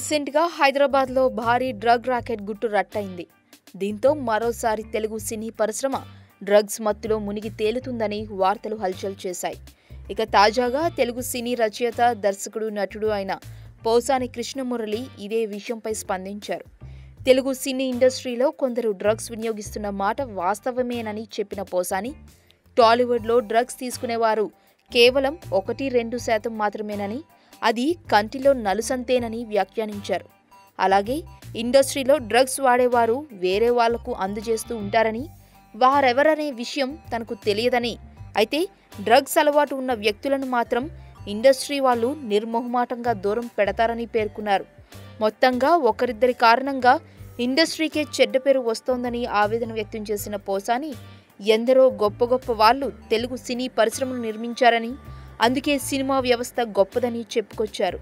రీసెంట్గా హైదరాబాద్లో భారీ డ్రగ్ రాకెట్ గుట్టు రట్టయింది. దీంతో మరోసారి తెలుగు సినీ పరిశ్రమ డ్రగ్స్ మత్తులో మునిగి తేలుతుందని వార్తలు హల్చల్ చేశాయి. ఇక తాజాగా తెలుగు సినీ రచయిత, దర్శకుడు, నటుడు అయిన పోసాని కృష్ణమురళి ఇదే విషయంపై స్పందించారు. తెలుగు సినీ ఇండస్ట్రీలో కొందరు డ్రగ్స్ వినియోగిస్తున్న మాట వాస్తవమేనని చెప్పిన పోసాని, టాలీవుడ్లో డ్రగ్స్ తీసుకునేవారు కేవలం 1-2% మాత్రమేనని, అది కంటిలో నలుసంతేనని వ్యాఖ్యానించారు. అలాగే ఇండస్ట్రీలో డ్రగ్స్ వాడేవారు వేరే వాళ్లకు అందజేస్తూ ఉంటారని, వారెవరనే విషయం తనకు తెలియదని, అయితే డ్రగ్స్ అలవాటు ఉన్న వ్యక్తులను మాత్రం ఇండస్ట్రీ వాళ్ళు నిర్మోహమాటంగా దూరం పెడతారని పేర్కొన్నారు. మొత్తంగా ఒకరిద్దరి కారణంగా ఇండస్ట్రీకే చెడ్డ పేరు వస్తోందని ఆవేదన వ్యక్తం చేసిన పోసాని, ఎందరో గొప్ప గొప్ప వాళ్ళు తెలుగు సినీ పరిశ్రమను నిర్మించారని, అందుకే సినిమా వ్యవస్థ గొప్పదని చెప్పుకొచ్చారు.